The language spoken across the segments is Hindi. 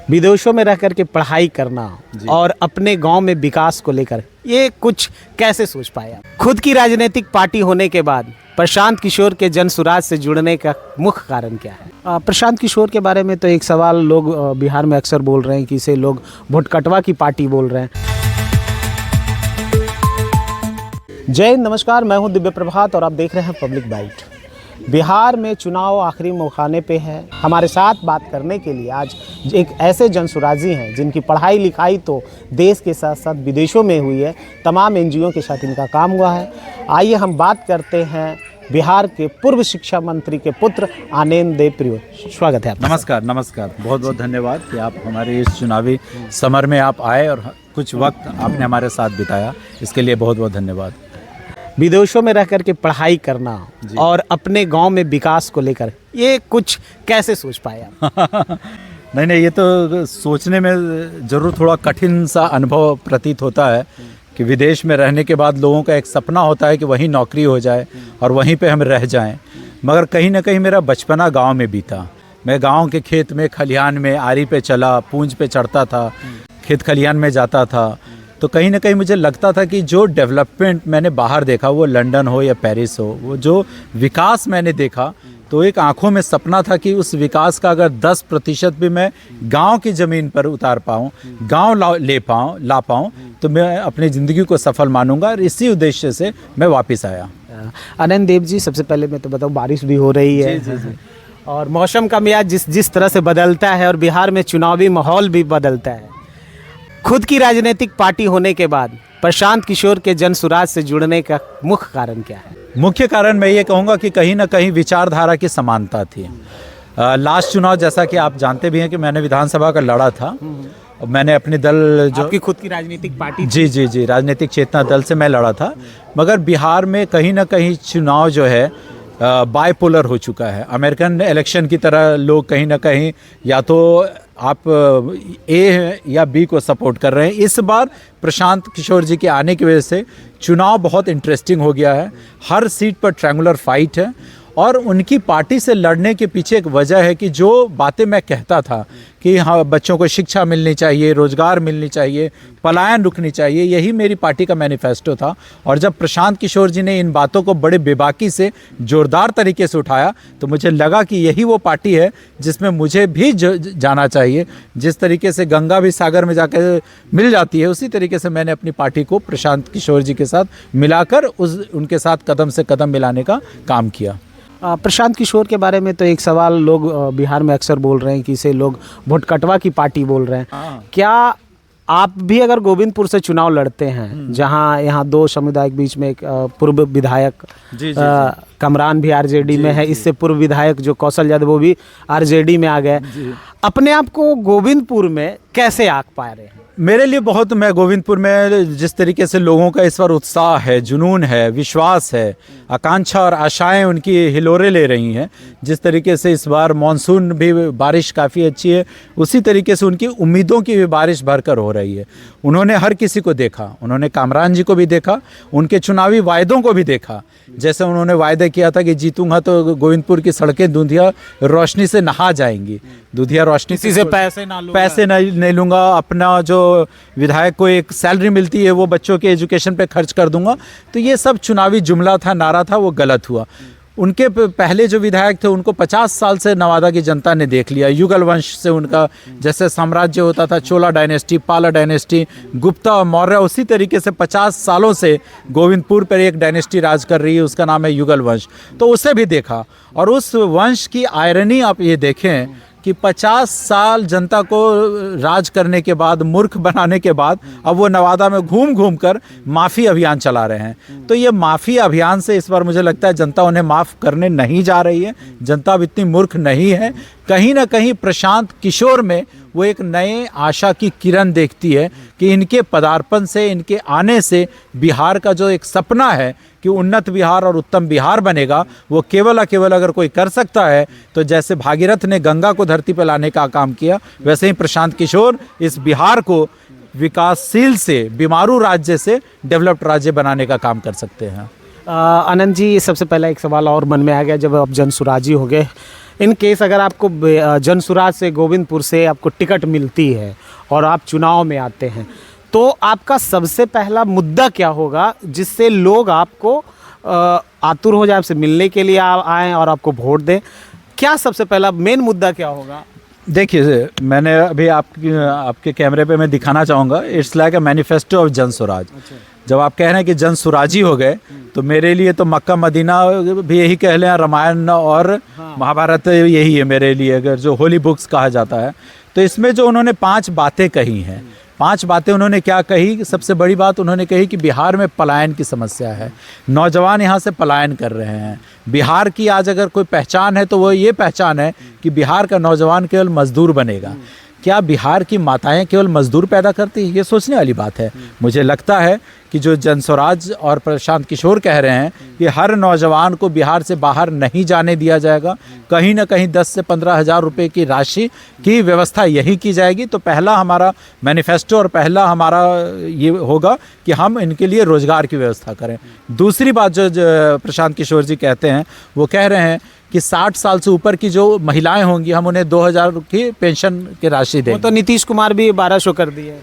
विदेशों में रह कर के पढ़ाई करना और अपने गांव में विकास को लेकर ये कुछ कैसे सोच पाए आप? खुद की राजनीतिक पार्टी होने के बाद प्रशांत किशोर के जनसुराज से जुड़ने का मुख्य कारण क्या है? प्रशांत किशोर के बारे में तो एक सवाल लोग बिहार में अक्सर बोल रहे हैं कि इसे लोग भोटकटवा की पार्टी बोल रहे हैं। जय हिंद, नमस्कार, मैं हूं दिव्य प्रभात और आप देख रहे हैं पब्लिक बाइट। बिहार में चुनाव आखिरी मुहाने पे है। हमारे साथ बात करने के लिए आज एक ऐसे जनसुराजी हैं जिनकी पढ़ाई लिखाई तो देश के साथ साथ विदेशों में हुई है। तमाम एनजीओ के साथ इनका काम हुआ है। आइए हम बात करते हैं बिहार के पूर्व शिक्षा मंत्री के पुत्र आनंद देव प्रियो। स्वागत है आपका। नमस्कार, नमस्कार, बहुत बहुत धन्यवाद कि आप हमारे इस चुनावी समर में आप आए और कुछ वक्त आपने हमारे साथ बिताया, इसके लिए बहुत बहुत धन्यवाद। विदेशों में रह कर के पढ़ाई करना और अपने गांव में विकास को लेकर ये कुछ कैसे सोच पाए आप? नहीं, ये तो सोचने में ज़रूर थोड़ा कठिन सा अनुभव प्रतीत होता है कि विदेश में रहने के बाद लोगों का एक सपना होता है कि वहीं नौकरी हो जाए और वहीं पे हम रह जाएं। मगर कहीं ना कहीं मेरा बचपना गांव में बीता। मैं गांव के खेत में, खलिहान में आरी पे चला, पूंज पे चढ़ता था, खेत खलिहान में जाता था। तो कहीं ना कहीं मुझे लगता था कि जो डेवलपमेंट मैंने बाहर देखा, वो लंदन हो या पेरिस हो, वो जो विकास मैंने देखा, तो एक आंखों में सपना था कि उस विकास का अगर 10% भी मैं गांव की ज़मीन पर उतार पाऊँ, गांव ला पाऊँ, तो मैं अपनी ज़िंदगी को सफल मानूंगा। और इसी उद्देश्य से मैं वापस आया। आनंद देव जी, सबसे पहले मैं तो बताऊँ, बारिश भी हो रही है जी। और मौसम का मियाज जिस तरह से बदलता है और बिहार में चुनावी माहौल भी बदलता है। खुद की राजनीतिक पार्टी होने के बाद प्रशांत किशोर के जनसुराज से जुड़ने का मुख्य कारण क्या है? मुख्य कारण मैं ये कहूँगा कि कहीं ना कहीं विचारधारा की समानता थी। लास्ट चुनाव, जैसा कि आप जानते भी हैं कि मैंने विधानसभा का लड़ा था। मैंने अपने दल जो आपकी खुद की राजनीतिक पार्टी? जी, राजनीतिक चेतना दल से मैं लड़ा था। मगर बिहार में कहीं ना कहीं चुनाव जो है बाइपोलर हो चुका है। अमेरिकन इलेक्शन की तरह लोग कहीं ना कहीं या तो आप ए या बी को सपोर्ट कर रहे हैं। इस बार प्रशांत किशोर जी के आने की वजह से चुनाव बहुत इंटरेस्टिंग हो गया है। हर सीट पर ट्रायंगुलर फाइट है और उनकी पार्टी से लड़ने के पीछे एक वजह है कि जो बातें मैं कहता था कि हाँ, बच्चों को शिक्षा मिलनी चाहिए, रोज़गार मिलनी चाहिए, पलायन रुकनी चाहिए, यही मेरी पार्टी का मैनिफेस्टो था। और जब प्रशांत किशोर जी ने इन बातों को बड़े बेबाकी से, जोरदार तरीके से उठाया, तो मुझे लगा कि यही वो पार्टी है जिसमें मुझे भी जाना चाहिए। जिस तरीके से गंगा भी सागर में जाकर मिल जाती है, उसी तरीके से मैंने अपनी पार्टी को प्रशांत किशोर जी के साथ मिलाकर उनके साथ कदम से कदम मिलाने का काम किया। प्रशांत किशोर के बारे में तो एक सवाल लोग बिहार में अक्सर बोल रहे हैं कि इसे लोग भोटकटवा की पार्टी बोल रहे हैं। क्या आप भी अगर गोविंदपुर से चुनाव लड़ते हैं, जहां यहाँ दो समुदाय के बीच में एक पूर्व विधायक कमरान भी आरजेडी में है, इससे पूर्व विधायक जो कौशल यादव वो भी आरजेडी में आ गए, अपने आप को गोविंदपुर में कैसे आंक पा रहे हैं? मेरे लिए बहुत, मैं गोविंदपुर में जिस तरीके से लोगों का इस बार उत्साह है, जुनून है, विश्वास है, आकांक्षा और आशाएं उनकी हिलोरे ले रही हैं। जिस तरीके से इस बार मानसून भी, बारिश काफ़ी अच्छी है, उसी तरीके से उनकी उम्मीदों की भी बारिश भरकर हो रही है। उन्होंने हर किसी को देखा, उन्होंने कामरान जी को भी देखा, उनके चुनावी वायदों को भी देखा। जैसे उन्होंने वायदा किया था कि जीतूंगा तो गोविंदपुर की सड़कें दूधिया रोशनी से नहा जाएंगी, दूधिया रोशनी से पैसे नहीं लूँगा, अपना जो विधायक को एक सैलरी मिलती है वो बच्चों के एजुकेशन पे खर्च कर दूंगा। तो ये सब चुनावी जुमला था, नारा था, वो गलत हुआ। उनके पहले जो विधायक थे उनको 50 साल से नवादा की जनता ने देख लिया। युगल वंश से उनका जैसे साम्राज्य होता था, चोला डायनेस्टी, पाला डायनेस्टी, गुप्ता और मौर्य, उसी तरीके से 50 सालों से गोविंदपुर पर एक डायनेस्टी राज कर रही है, उसका नाम है युगल वंश। तो उसे भी देखा और उस वंश की आयरनी आप ये देखें कि 50 साल जनता को राज करने के बाद, मूर्ख बनाने के बाद, अब वो नवादा में घूम घूम कर माफ़ी अभियान चला रहे हैं। तो ये माफ़ी अभियान से इस बार मुझे लगता है जनता उन्हें माफ़ करने नहीं जा रही है। जनता अब इतनी मूर्ख नहीं है। कहीं ना कहीं प्रशांत किशोर में वो एक नए आशा की किरण देखती है कि इनके पदार्पण से, इनके आने से बिहार का जो एक सपना है कि उन्नत बिहार और उत्तम बिहार बनेगा, वो केवल अगर कोई कर सकता है तो जैसे भागीरथ ने गंगा को धरती पर लाने का काम किया, वैसे ही प्रशांत किशोर इस बिहार को विकासशील से, बीमारू राज्य से डेवलप्ड राज्य बनाने का काम कर सकते हैं। आनंद जी, सबसे पहला एक सवाल और मन में आ गया, जब आप जनसुराजी हो गए, इन केस अगर आपको जनसुराज से, गोविंदपुर से आपको टिकट मिलती है और आप चुनाव में आते हैं, तो आपका सबसे पहला मुद्दा क्या होगा जिससे लोग आपको आतुर हो जाए, आपसे मिलने के लिए आएँ और आपको वोट दें? क्या सबसे पहला मेन मुद्दा क्या होगा? देखिए, मैंने अभी आपके कैमरे पे मैं दिखाना चाहूँगा, it's like a manifesto of जन स्वराज। जब आप कह रहे हैं कि जन सुराजी हो गए, तो मेरे लिए तो मक्का मदीना भी यही कह लें, रामायण और महाभारत यही है मेरे लिए, अगर जो होली बुक्स कहा जाता है। तो इसमें जो उन्होंने 5 बातें कही हैं, 5 बातें उन्होंने क्या कही? सबसे बड़ी बात उन्होंने कही कि बिहार में पलायन की समस्या है, नौजवान यहाँ से पलायन कर रहे हैं। बिहार की आज अगर कोई पहचान है तो वो ये पहचान है कि बिहार का नौजवान केवल मजदूर बनेगा। क्या बिहार की माताएं केवल मजदूर पैदा करती है? ये सोचने वाली बात है। मुझे लगता है कि जो जनस्वराज और प्रशांत किशोर कह रहे हैं कि हर नौजवान को बिहार से बाहर नहीं जाने दिया जाएगा, कहीं ना कहीं 10 से 15 हज़ार रुपये की राशि की व्यवस्था यही की जाएगी। तो पहला हमारा मैनिफेस्टो और पहला हमारा ये होगा कि हम इनके लिए रोज़गार की व्यवस्था करें। दूसरी बात जो प्रशांत किशोर जी कहते हैं, वो कह रहे हैं कि 60 साल से ऊपर की जो महिलाएं होंगी, हम उन्हें 2000 की पेंशन की राशि देंगे। तो नीतीश कुमार भी 1200 कर दिए।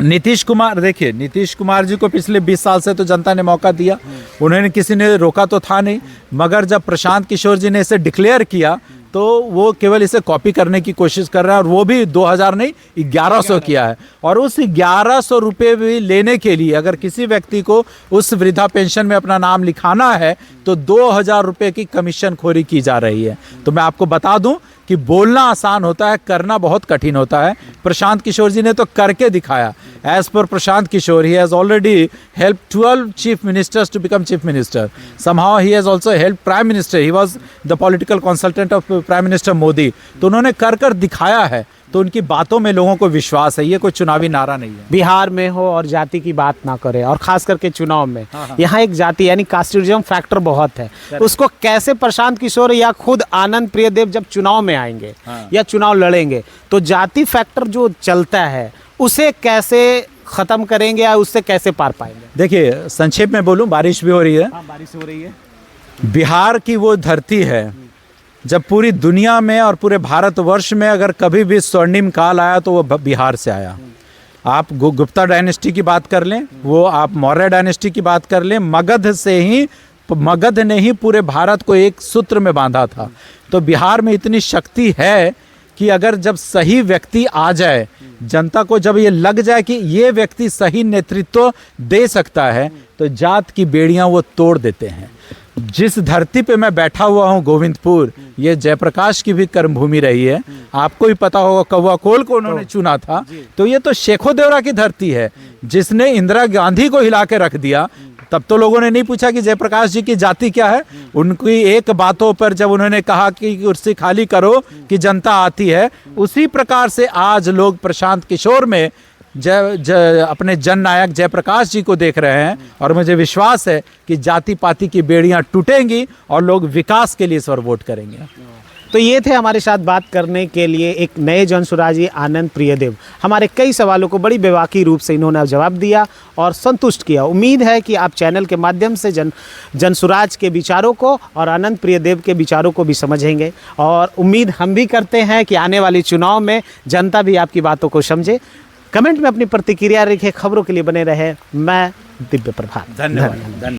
नीतीश कुमार, देखिए, नीतीश कुमार जी को पिछले 20 साल से तो जनता ने मौका दिया, उन्होंने किसी ने रोका तो था नहीं। मगर जब प्रशांत किशोर जी ने इसे डिक्लेयर किया तो वो केवल इसे कॉपी करने की कोशिश कर रहा है, और वो भी 2000 नहीं 1100 किया है। और उस 1100 रुपये भी लेने के लिए अगर किसी व्यक्ति को उस वृद्धा पेंशन में अपना नाम लिखाना है तो 2000 रुपये की कमीशन खोरी की जा रही है। तो मैं आपको बता दूं कि बोलना आसान होता है, करना बहुत कठिन होता है। प्रशांत किशोर जी ने तो करके दिखाया। As per Prashant Kishor, he has already help 12 chief ministers to become chief minister. Somehow he has also help prime minister, he was the political consultant of prime minister Modi. तो उन्होंने कर दिखाया है, तो उनकी बातों में लोगों को विश्वास है। ये कोई चुनावी नारा नहीं है। बिहार में हो और जाति की बात ना करे, और खास करके चुनाव में यहाँ एक जाति यानी कास्टिज्म फैक्टर बहुत है। उसको कैसे प्रशांत किशोर या खुद आनंद प्रियदेव जब चुनाव में आएंगे या चुनाव लड़ेंगे, तो जाति फैक्टर जो चलता है उसे कैसे खत्म करेंगे या उससे कैसे पार पाएंगे? देखिए, संक्षेप में बोलूँ, बारिश भी हो रही है। बारिश हो रही है। बिहार की वो धरती है, जब पूरी दुनिया में और पूरे भारतवर्ष में अगर कभी भी स्वर्णिम काल आया तो वो बिहार से आया। आप गुप्ता डायनेस्टी की बात कर लें, वो आप मौर्य डायनेस्टी की बात कर लें, मगध ने ही पूरे भारत को एक सूत्र में बांधा था। तो बिहार में इतनी शक्ति है कि अगर जब सही व्यक्ति आ जाए, जनता को जब ये लग जाए कि ये व्यक्ति सही नेतृत्व दे सकता है, तो जात की बेड़ियां वो तोड़ देते हैं। जिस धरती पे मैं बैठा हुआ हूँ, गोविंदपुर, ये जयप्रकाश की भी कर्मभूमि रही है। आपको भी पता होगा कौवा कोल को उन्होंने चुना था। तो ये तो शेखो देवरा की धरती है, जिसने इंदिरा गांधी को हिला के रख दिया। तब तो लोगों ने नहीं पूछा कि जयप्रकाश जी की जाति क्या है। उनकी एक बातों पर जब उन्होंने कहा कि कुर्सी खाली करो कि जनता आती है, उसी प्रकार से आज लोग प्रशांत किशोर में अपने जननायक जयप्रकाश जी को देख रहे हैं। और मुझे विश्वास है कि जाति पाति की बेड़ियां टूटेंगी और लोग विकास के लिए इस बार वोट करेंगे। तो ये थे हमारे साथ बात करने के लिए एक नए जनसुराजी आनंद प्रियदेव। हमारे कई सवालों को बड़ी बेबाकी रूप से इन्होंने जवाब दिया और संतुष्ट किया। उम्मीद है कि आप चैनल के माध्यम से जनसुराज के विचारों को और आनंद प्रियदेव के विचारों को भी समझेंगे, और उम्मीद हम भी करते हैं कि आने वाले चुनाव में जनता भी आपकी बातों को समझे। कमेंट में अपनी प्रतिक्रिया रखें। खबरों के लिए बने रहे। मैं दिव्य प्रभात। धन्यवाद।